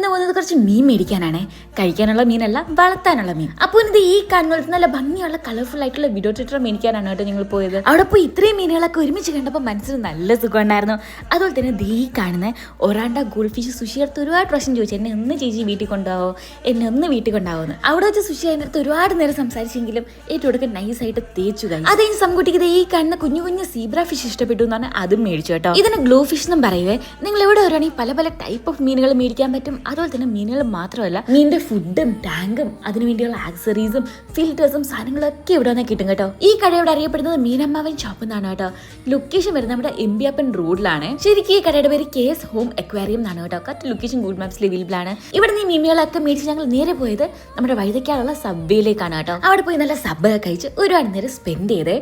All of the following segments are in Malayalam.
ഇന്ന് പോകുന്നത് കുറച്ച് മീൻ മേടിക്കാനാണ്. കഴിക്കാനുള്ള മീനല്ല, വളർത്താനുള്ള മീൻ. അപ്പോൾ ഇത് ഈ കാണുന്ന നല്ല ഭംഗിയുള്ള കളർഫുൾ ആയിട്ടുള്ള വീഡിയോ തിയേറ്റർ മേടിക്കാനാണ് കേട്ടോ ഞങ്ങൾ പോയത്. അവിടെ പോയി ഇത്രയും മീനുകളൊക്കെ ഒരുമിച്ച് കണ്ടപ്പോൾ മനസ്സിന് നല്ല സുഖം ഉണ്ടായിരുന്നു. അതുപോലെ തന്നെ ഈ കാണുന്ന ഒറാണ്ട ഗോൾഡ് ഫിഷ് സുഷി അടുത്ത് ഒരുപാട് പ്രശ്നം ചോദിച്ചു, എന്നെ ഒന്ന് ചേച്ചി വീട്ടിൽ കൊണ്ടുപോകോ, എന്നെ ഒന്ന് വീട്ടിൽ കൊണ്ടാവുമെന്ന്. അവിടെ വെച്ച് സുഷി അതിൻ്റെ അടുത്ത് ഒരുപാട് നേരം സംസാരിച്ചെങ്കിലും ഏറ്റവും കൊടുക്കാൻ നൈസായിട്ട് തേച്ചു കഴിഞ്ഞു. അതേ സംകുട്ടിക്ക് ഈ കാണുന്ന കുഞ്ഞു കുഞ്ഞു സീബ്ര ഫിഷ് ഇഷ്ടപ്പെട്ടു എന്നാണ് അതും മേടിച്ചു കേട്ടോ. ഇതിന് ഗ്ലോ ഫിഷ് എന്നും പറയുവേ. നിങ്ങൾ എവിടെ വരികയാണെങ്കിൽ പല പല ടൈപ്പ് ഓഫ് മീനുകൾ മേടിക്കാൻ പറ്റും. അതുപോലെ തന്നെ മീനുകൾ മാത്രമല്ല, മീനിന്റെ ഫുഡും ടാങ്കും അതിനു വേണ്ടിയുള്ള ആക്സറീസും ഫിൽറ്റേഴ്സും സാധനങ്ങളൊക്കെ ഇവിടെ വന്നാൽ കിട്ടും കേട്ടോ. ഈ കടയോട് അറിയപ്പെടുന്നത് മീനമ്മാവൻ ഷോപ്പ് എന്നാണ് കേട്ടോ. ലൊക്കേഷൻ വരുന്നത് നമ്മുടെ എംബിയപ്പൻ റോഡിലാണ്. ശരിക്കും ഈ കടയുടെ പേര് KS ഹോം അക്വാറിയം എന്നാണ് കേട്ടോ. കറക്റ്റ് ലൊക്കേഷൻ ഗൂഗിൾ മാപ്സിൽ അവൈലബിൾ ആണ്. ഇവിടെ നിന്ന് ഈ മീനുകളൊക്കെ മേടിച്ച് ഞങ്ങൾ നേരെ പോയത് നമ്മുടെ വഴുതയ്ക്കാനുള്ള സബ്വേയിലേക്കാണ് കേട്ടോ. അവിടെ പോയി നല്ല സബ്ബ് കഴിച്ച് ഒരുപാട് നേരം സ്പെൻഡ് ചെയ്തേ.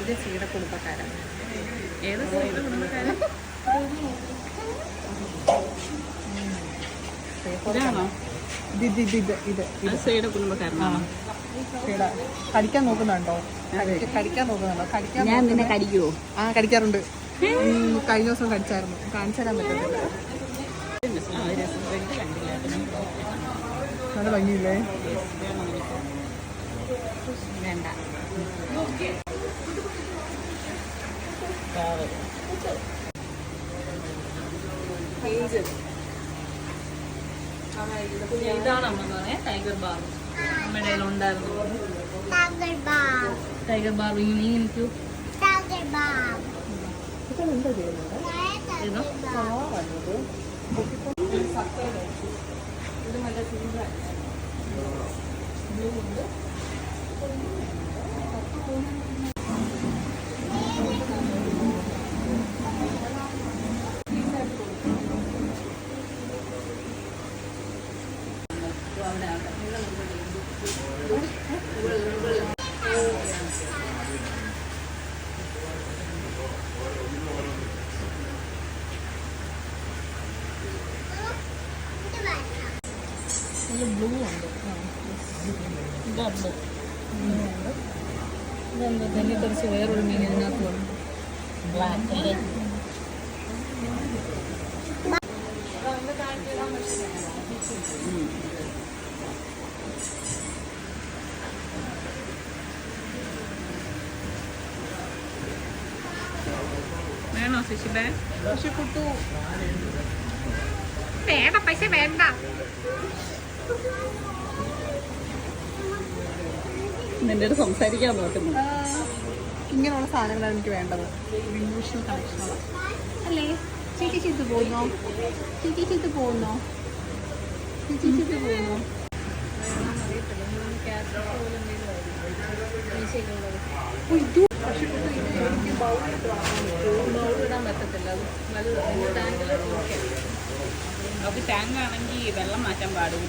ഇത് സീയുടെ കുടുംബക്കാരാണ്. ഏത് സീയുടെ കുടുംബക്കാരൻ? ഇതാണോ? ഇത് സീയുടെ കുടുംബക്കാരനാണോ? കടിക്കാൻ നോക്കുന്നുണ്ടോ? കടിക്കാൻ നോക്കുന്നുണ്ടോ? ഞാൻ നിന്നെ കടിക്കുവോ? ആ, കടിക്കാറുണ്ട്. കഴിഞ്ഞ ദിവസം കടിച്ചായിരുന്നു. കാണിച്ചു തരാൻ പറ്റത്തില്ല. നല്ല ഭംഗിയില്ലേ? വേണ്ട. ഇതാണ് നമ്മളെ ടൈഗർ ബാർ. നമ്മുടെ കയ്യിലുണ്ടായിരുന്നു ടൈഗർ ബാർ. എനിക്ക് ഇത് നല്ല സിമ്പിൾ ബ്ലൂ ഉണ്ട്. ബ്ലൂ ഉണ്ട്. ഇതുണ്ട്. ഇതെന്താ തന്നെ കുറച്ച് വേറൊരു മീൻ ഇതിനകത്ത് വന്നു. ബ്ലാക്ക് അല്ലേ? വേണോ ഫിഷ് ബാഗ്? പക്ഷെ കുട്ടു വേണ്ട, പൈസ വേണ്ട. നിന്റെ അടുത്ത് സംസാരിക്കാൻ നോക്കുന്നു. ഇങ്ങനെയുള്ള സാധനങ്ങളാണ് എനിക്ക് വേണ്ടത്. ഇമോഷണൽ കണക്ഷനാണ് അല്ലേ? ചേച്ചി ചെയ്ത് പോകുന്നോ? ചേച്ചി ചെയ്ത് പോകുന്നോ? ചേച്ചി ചെയ്ത് പോകുന്നോ? ബൗളിടാൻ പറ്റത്തില്ല. അത് ടാങ്ക് ആണെങ്കിൽ വെള്ളം മാറ്റാൻ പാടും.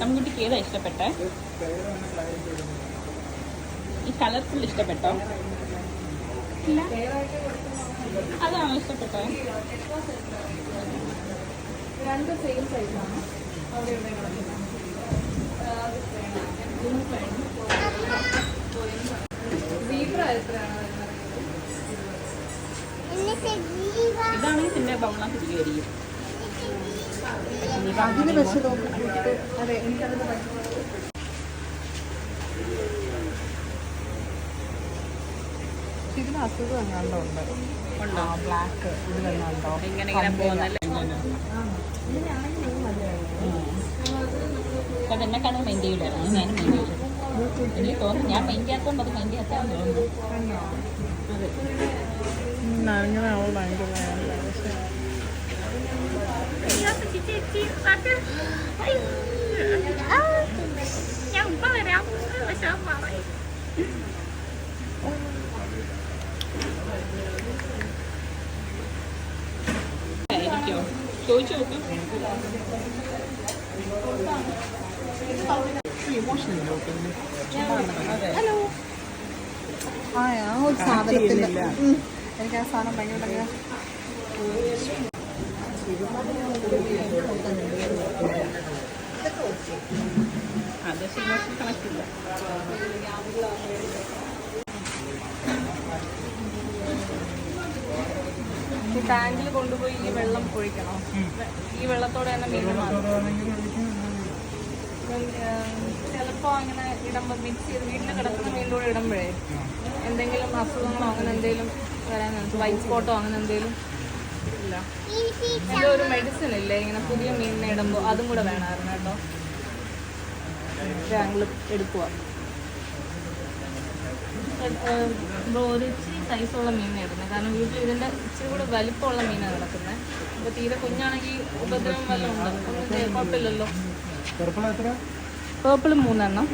നമുക്കിട്ട് ഏതാ ഇഷ്ടപ്പെട്ടെ? ഈ കളർഫുൾ ഇഷ്ടപ്പെട്ടോ? ഇല്ല, അതാണോ ഇഷ്ടപ്പെട്ടോ? രണ്ട് സെയിം സൈസാണ്. അവിടെ ഇതാണെങ്കിൽ പിന്നെ ബൗളിനകത്ത് ഇരിക്കും. അതിന് വെച്ച് നോക്കിയിട്ട് അതെ, എനിക്കതിന് ഇതിന് അസുഖം എങ്ങാണ്ടോ ഉണ്ട്. ബ്ലാക്ക് ഇതിലെങ്ങാണ്ടോ ഇങ്ങനെ പോകുന്നല്ലേ? അപ്പം എന്നെക്കാളും മെയിൻ ചെയ്യില്ലായിരുന്നു. ഞാൻ മെയിൻ ചെയ്തു. എനിക്ക് തോന്നുന്നു ഞാൻ മെയിൻ ചെയ്യാത്തതുകൊണ്ട് അത് മെയിൻ ചെയ്യാത്തതെന്ന് തോന്നുന്നു. അതെ, അങ്ങനെ അവൾ ഭയങ്കര ഞാൻ ഇപ്പം വരാം. ചോദിക്കോ? ചോദിച്ചു നോക്കാം. ഹലോ. ആ ഒരു സാധനത്തിൻ്റെ എനിക്ക് ആ സാധനം ഭയങ്കര അത് ഇമോഷൻ കണക്ട് ഇല്ല. ഈ ടാങ്കിൽ കൊണ്ടുപോയി ഈ വെള്ളം ഒഴിക്കണോ? ഈ വെള്ളത്തോടെ തന്നെ മീൻ ചിലപ്പോൾ അങ്ങനെ ഇടുമ്പോൾ മിക്സ് ചെയ്ത് വീട്ടിൽ കിടക്കുന്ന മീനിലൂടെ ഇടുമ്പോഴേ എന്തെങ്കിലും അസുഖങ്ങളോ അങ്ങനെ എന്തെങ്കിലും വരാൻ വൈറ്റ് സ്പോട്ടോ അങ്ങനെ എന്തെങ്കിലും ഇല്ല. എന്തോ ഒരു മെഡിസിൻ ഇല്ലേ ഇങ്ങനെ പുതിയ മീനിനെ ഇടുമ്പോൾ അതും കൂടെ വേണമായിരുന്നു കേട്ടോ. ടാങ്കിൽ എടുക്കുക. ഒരു ഇച്ചിരി സൈസുള്ള മീനാണ് ഇടുന്നത്. കാരണം വീട്ടിൽ ഇതിൻ്റെ ഇച്ചിരി കൂടെ വലിപ്പമുള്ള മീനാണ് കിടക്കുന്നത്. അപ്പോൾ തീരെ കുഞ്ഞാണെങ്കിൽ ഉപദ്രവം വല്ലതും ഉണ്ടോ? ഒന്നും കുഴപ്പമില്ലല്ലോ. പേർപ്പിൾ 3 എണ്ണം,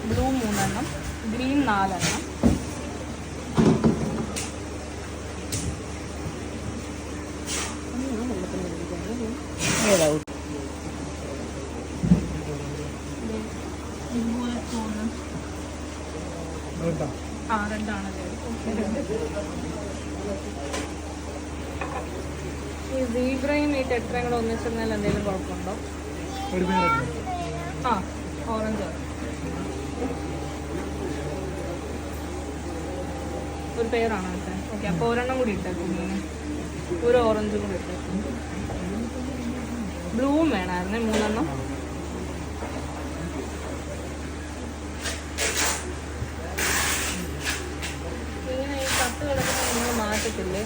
ബ്ലൂ 3 എണ്ണം, ഗ്രീൻ 4 എണ്ണം, രണ്ടാണല്ലേ. ഈ സീബ്രയും ഈ ടെട്രയും കൂടെ ഒന്നിച്ചിരുന്നാൽ എന്തെങ്കിലും കുഴപ്പമുണ്ടോ? ആ ഓറഞ്ച് ഒരു പേരാണോ വെച്ചാൽ? ഓക്കെ, അപ്പോൾ ഒരെണ്ണം കൂടി ഇട്ടേക്കും മീന്. ഒരു ഓറഞ്ചും കൂടി ഇട്ടേക്കും. ബ്ലൂവും വേണമായിരുന്നേ 3 എണ്ണം. ഇങ്ങനെ ഈ കത്ത് കിടക്കുന്ന നിങ്ങൾ മാറ്റത്തില്ലേ?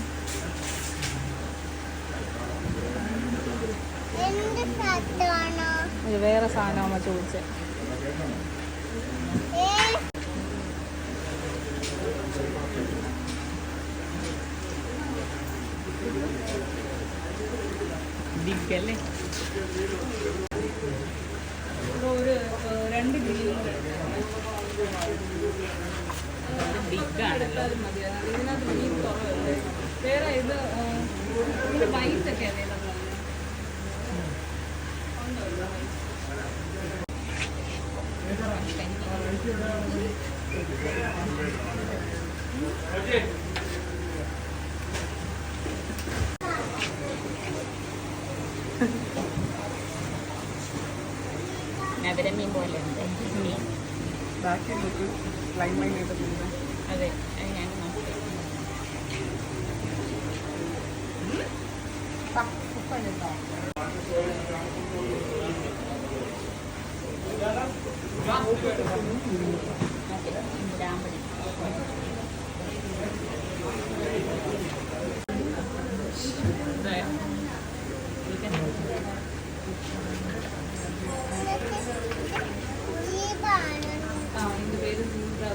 ഇത് വേറെ സാധനമാണോ ചോദിച്ചത്? ബിഗല്ലേ? ഒരു 2 ഗ്രീൻ ബിഗാണല്ലോ. മതിയാണ്. ഇതിനകത്ത് മീൻ കുറവല്ലേ? വേറെ ഇത് ഇതിൻ്റെ വൈറ്റ് ഒക്കെ അവൈലബിൾ അല്ലേ? നവരമീൻ പോലെ ഉണ്ട് മീൻ. അതെ, അത് ഞാൻ നോക്കി. ഡാമ്പടി ഇതിൻ്റെ പേര് സീബ്ര.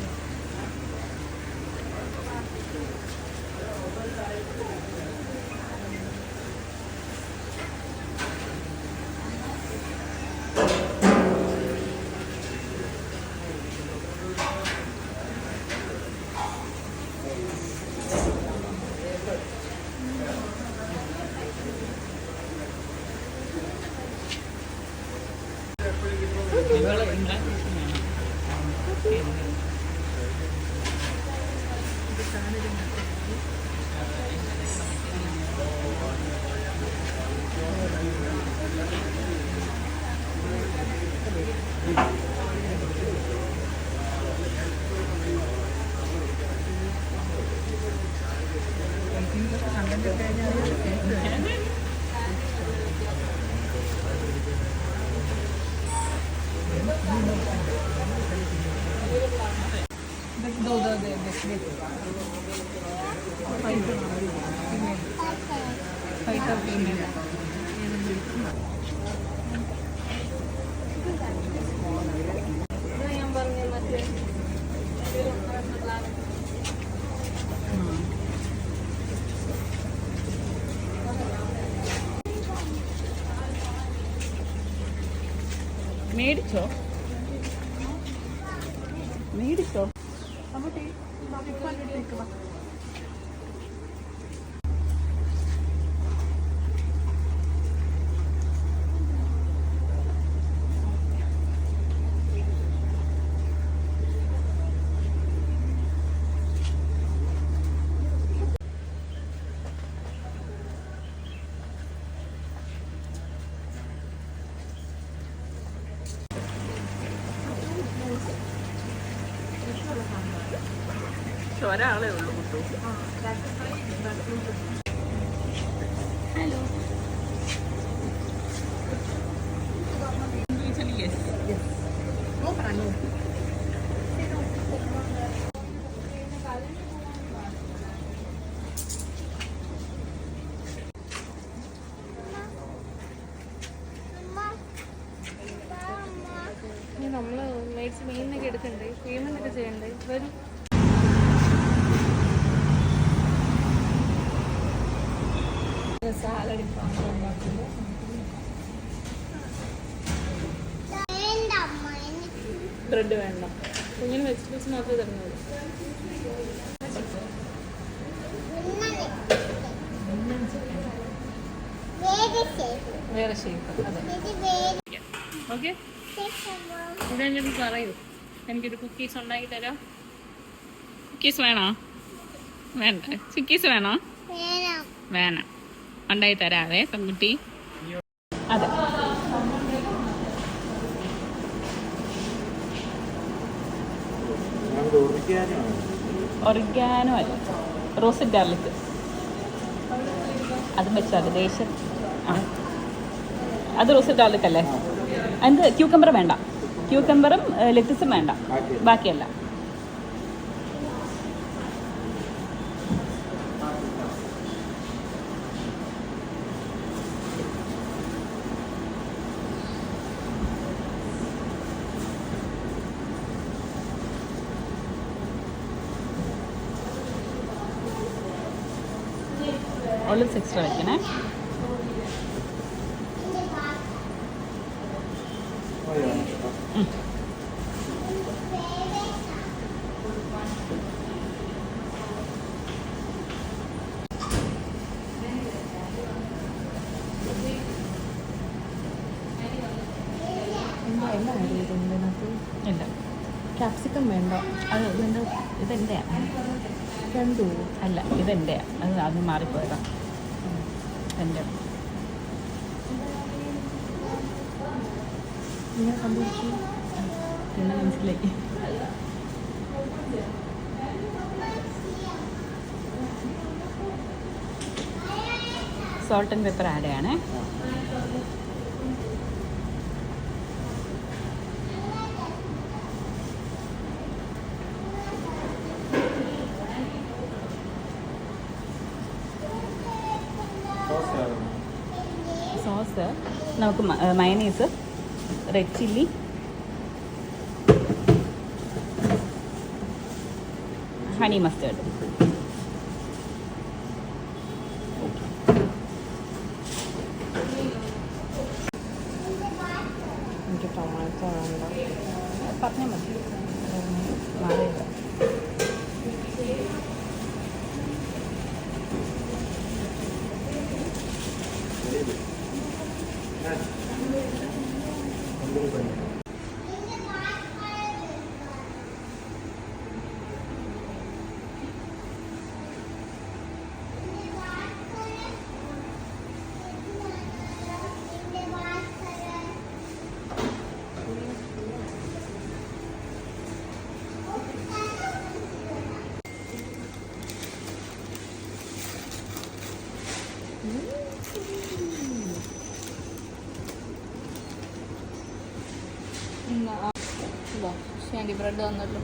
ഞാൻ പറഞ്ഞ മറ്റേ മേടിച്ചോ? മേടിച്ചോ? ഒരാളേ ഉള്ളൂ കുട്ടു. ഹലോ. നമ്മള് മേടിച്ച് മീനൊക്കെ എടുക്കണ്ടേ, പേയ്മെന്റ് ഒക്കെ ചെയ്യണ്ടേ? വരും. സാലഡ് ബ്രെഡ് വേണ്ട, കുഞ്ഞിന് വെജിറ്റബിൾസ് മാത്രമേ തരുന്നുള്ളൂ. വേറെ ഷേപ്പ്. ഓക്കെ, ഇതെങ്കിലും പറയൂ. എനിക്കൊരു കുക്കീസ് ഉണ്ടാക്കി തരാം. കുക്കീസ് വേണോ? വേണ്ട. കുക്കീസ് വേണോ? വേണം. ഉണ്ടാക്കി തരാവേ പെൺകുട്ടി. അതെ, ഒറിഗാനോ അല്ല, റോസ്റ്റഡ് ഗാർലിക്. അതും വെച്ചാൽ മതി. ദേശം ആ, അത് റോസ്റ്റഡ് ഗാർലിക് അല്ലേ? അത് ക്യൂക്കമ്പർ വേണ്ട. ക്യൂക്കമ്പറും ലെറ്റസും വേണ്ട, ബാക്കിയല്ല. ഒളിവ്സ് എക്സ്ട്രാ വയ്ക്കണേ. ഇല്ല, ക്യാപ്സിക്കം വേണ്ട. അത് ഇതിൻ്റെ ഇതെൻ്റെയാ. രണ്ടു അല്ല, ഇതെൻ്റെയാ. അത് മാറിപ്പോയതാ. എൻ്റെ ഇങ്ങനെ സംഭവിച്ചു. പിന്നെ മനസ്സിലായി. സോൾട്ട് ആൻഡ് പെപ്പർ ആഡ് ചെയ്യണേ. സോസ് നമുക്ക് mayonnaise, red chilli, honey mustard. എനിക്ക് ടൊമാറ്റോ വേണ്ട. പറഞ്ഞാൽ മതി, മാറിയത്. ശരി, ബ്രെഡ് തന്നല്ലോ.